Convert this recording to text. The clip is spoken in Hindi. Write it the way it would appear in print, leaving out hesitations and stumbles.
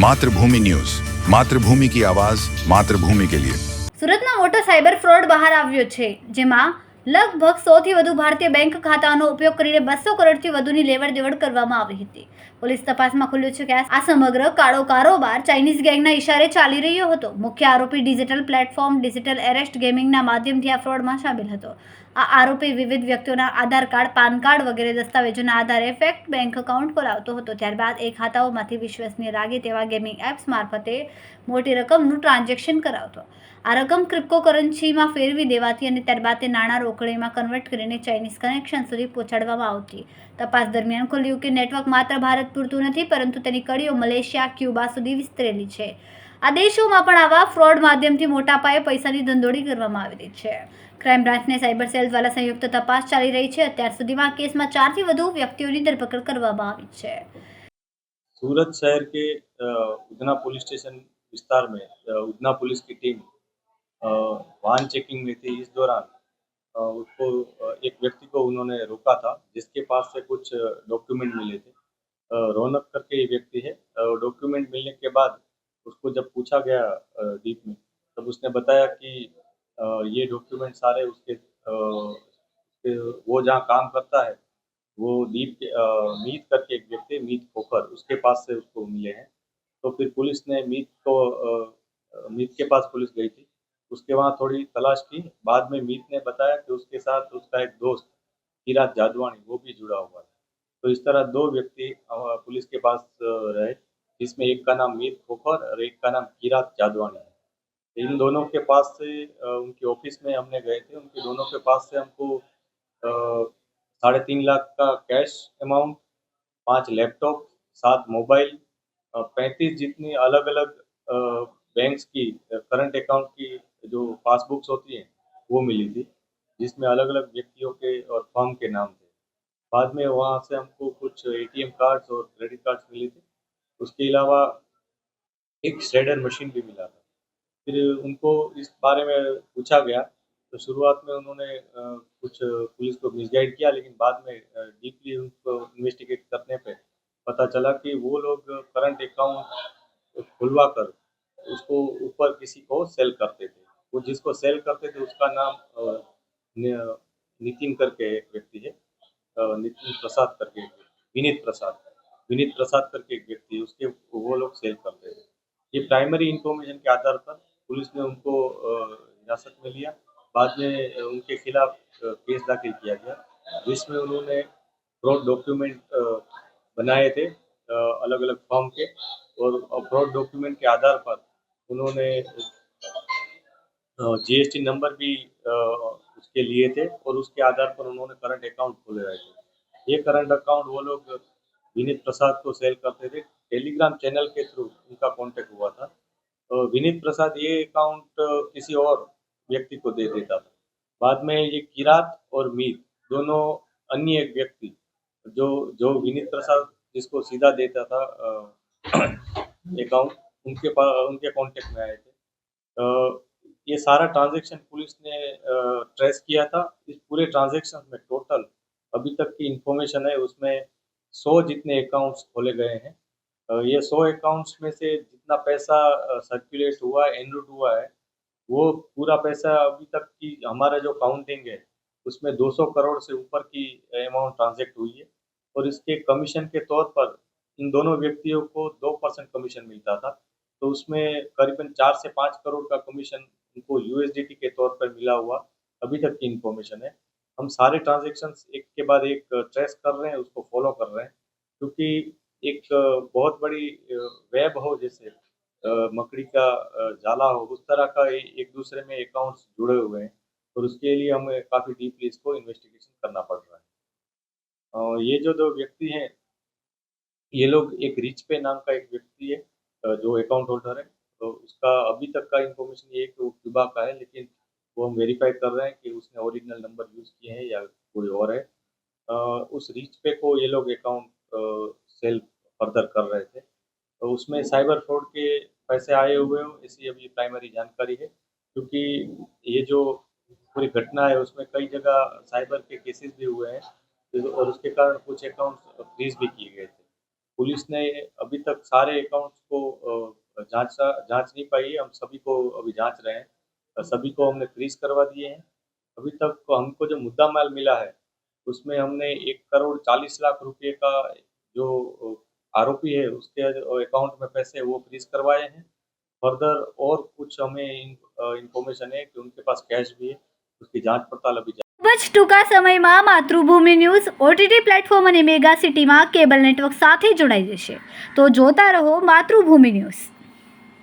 मातृभूमि न्यूज, मातृभूमि की आवाज, मातृभूमि के लिए। સુરતમાં મોટો સાયબર ફ્રોડ બહાર આવ્યો છે, જેમાં લગભગ 100 થી વધુ ભારતીય બેંક ખાતાનો ઉપયોગ કરીને 200 કરોડથી વધુની લેવડ-દેવડ કરવામાં આવી હતી. પોલીસ તપાસમાં ખુલ્યું છે કે આ સમગ્ર કાળો કારોબાર ચાઇનીઝ ગેંગના ઇશારે ચાલી રહ્યો હતો. મુખ્ય આરોપી ડિજિટલ પ્લેટફોર્મ ડિજિટલ એરેસ્ટ ગેમિંગના માધ્યમથી આ ફ્રોડમાં સામેલ હતો. આ આરોપી વિવિધ વ્યક્તિઓના આધાર કાર્ડ, પાન કાર્ડ વગેરે દસ્તાવેજોના આધારે ફેક બેંક એકાઉન્ટ ખોલાવતો હતો. ત્યારબાદ એ ખાતાઓમાંથી વિશ્વસનીય લાગે તેવા ગેમિંગ એપ્સ મારફતે મોટી રકમનું ટ્રાન્ઝેક્શન કરાવતો. આ રકમ ક્રિપ્ટોકરન્સીમાં ફેરવી દેવાતી અને ત્યારબાદ તે નાણાં રોકડીમાં કન્વર્ટ કરીને ચાઇનીઝ કનેક્શન સુધી પહોંચાડવામાં આવતી. તપાસ દરમિયાન ખુલ્યું કે નેટવર્ક માત્ર ભારત પૂરતું નથી, પરંતુ તેની કડીઓ મલેશિયા, ક્યુબા સુધી વિસ્તરેલી છે. આ દેશોમાં પણ આવા ફ્રોડ માધ્યમથી મોટા પાયે પૈસાની ધંધોળી કરવામાં આવી રહી છે. ક્રાઇમ બ્રાન્ચને સાયબર સેલ દ્વારા સંયુક્ત તપાસ ચાલી રહી છે. અત્યાર સુધીમાં આ કેસમાં 4 થી વધુ વ્યક્તિઓની ધરપકડ કરવામાં આવી છે. सूरत शहर के उधना पुलिस स्टेशन विस्तार में उधना पुलिस की टीम वाहन चेकिंग में थी। इस दौरान उसको एक व्यक्ति को उन्होंने रोका था, जिसके पास से कुछ डॉक्यूमेंट मिले थे। रौनक करके ये व्यक्ति है। डॉक्यूमेंट मिलने के बाद उसको जब पूछा गया डीप में, तब उसने बताया कि ये डॉक्यूमेंट सारे उसके वो जहाँ काम करता है वो मीत करके एक व्यक्ति, मीत खोखर, उसके पास से उसको मिले हैं। तो फिर पुलिस ने मीत के पास पुलिस गई थी, उसके वहाँ थोड़ी तलाश की। बाद में मीत ने बताया कि उसके साथ उसका एक दोस्त किरात जादवानी वो भी जुड़ा हुआ है। तो इस तरह 2 व्यक्ति पुलिस के पास रहे, जिसमें एक का नाम मीत खोखर और एक का नाम किरात जादवानी है। इन दोनों के पास से उनके ऑफिस में हमने गए थे। उनके दोनों के पास से हमको 3.5 लाख का कैश अमाउंट, 5 लैपटॉप, 7 मोबाइल, 35 जितनी अलग अलग बैंक्स की करंट अकाउंट की जो पासबुक्स होती हैं वो मिली थी, जिसमें अलग अलग व्यक्तियों के और फर्म के नाम थे। बाद में वहाँ से हमको कुछ एटीएम कार्ड्स और क्रेडिट कार्ड्स मिले थे। उसके अलावा एक श्रेडर मशीन भी मिला था। फिर उनको इस बारे में पूछा गया तो शुरुआत में उन्होंने कुछ पुलिस को मिसगाइड किया, लेकिन बाद में डीपली उनको इन्वेस्टिगेट करने पे पता चला कि वो लोग करंट अकाउंट खुलवा कर उसको ऊपर किसी को सेल करते थे। वो जिसको सेल करते थे उसका नाम नितिन करके एक व्यक्ति है, नितिन प्रसाद करके एक विनीत प्रसाद करके एक व्यक्ति, उसके वो लोग सेल करते थे। ये प्राइमरी इंफॉर्मेशन के आधार पर पुलिस ने उनको हिरासत में लिया। बाद में उनके खिलाफ केस दाखिल किया गया, जिसमें उन्होंने फ्रॉड डॉक्यूमेंट बनाए थे अलग अलग फर्म के, और फ्रॉड डॉक्यूमेंट के आधार पर उन्होंने जीएसटी नंबर भी उसके लिए थे, और उसके आधार पर उन्होंने करंट अकाउंट खोले रहे थे। ये करंट अकाउंट वो लोग विनीत प्रसाद को सेल करते थे। टेलीग्राम चैनल के थ्रू उनका कांटेक्ट हुआ था। विनीत प्रसाद ये अकाउंट किसी और व्यक्ति को दे देता था। बाद में ये किरात और मीत दोनों अन्य एक व्यक्ति जो विनीत प्रसाद जिसको सीधा देता था अकाउंट, उनके कांटेक्ट में आए थे। ये सारा ट्रांजैक्शन पुलिस ने ट्रेस किया था। इस पूरे ट्रांजैक्शन में टोटल अभी तक की इंफॉर्मेशन है उसमें 100 जितने अकाउंट्स खोले गए हैं। ये 100 अकाउंट्स में से जितना पैसा सर्कुलेट हुआ, एनरूट हुआ है, वो पूरा पैसा अभी तक की हमारा जो काउंटिंग है उसमें 200 करोड़ से ऊपर की अमाउंट ट्रांजैक्ट हुई है। और इसके कमीशन के तौर पर इन दोनों व्यक्तियों को 2% कमीशन मिलता था। तो उसमें करीबन 4 से 5 करोड़ का कमीशन उनको यूएसडीटी के तौर पर मिला हुआ अभी तक की इंफॉर्मेशन है। हम सारे ट्रांजैक्शंस एक के बाद एक ट्रेस कर रहे हैं, उसको फॉलो कर रहे हैं, क्योंकि एक बहुत बड़ी वेब हो, जैसे मकड़ी का जाला हो, उस तरह का एक दूसरे में अकाउंट्स जुड़े हुए हैं, और उसके लिए हमें काफ़ी डीपली इसको इन्वेस्टिगेशन करना पड़ रहा है। ये जो 2 व्यक्ति हैं, ये लोग, एक रिच पे नाम का एक व्यक्ति है जो अकाउंट होल्डर है। तो उसका अभी तक का इन्फॉर्मेशन ये है कि वो क्यूबा का है, लेकिन वो हम वेरीफाई कर रहे हैं कि उसने ओरिजिनल नंबर यूज़ किए हैं या कोई और है। उस रिच पे को ये लोग अकाउंट सेल फर्दर कर रहे थे। तो उसमें साइबर फ्रॉड के पैसे आए हुए हो, ऐसी अभी प्राइमरी जानकारी है, क्योंकि ये जो पूरी घटना है उसमें कई जगह साइबर के केसेस भी हुए हैं, और उसके कारण कुछ अकाउंट्स फ्रीज भी किए गए थे। पुलिस ने अभी तक सारे अकाउंट्स को जांच नहीं पाई है। हम सभी को अभी जांच रहे हैं। सभी को हमने फ्रीज करवा दिए हैं। अभी तक हमको जो मुद्दा माल मिला है उसमें हमने 1,40,00,000 रुपए का जो आरोपी है उसके अकाउंट में पैसे वो फ्रीज करवाए हैं। फर्दर और कुछ हमें इंफॉर्मेशन है कि उनके पास कैश भी है, उसकी जांच पड़ताल अभी ખૂબ જ ટૂંકા સમયમાં માતૃભૂમિ ન્યૂઝ OTT પ્લેટફોર્મ અને મેગા સિટીમાં કેબલ નેટવર્ક સાથે જોડાઈ જશે. તો જોતા રહો માતૃભૂમિ ન્યૂઝ.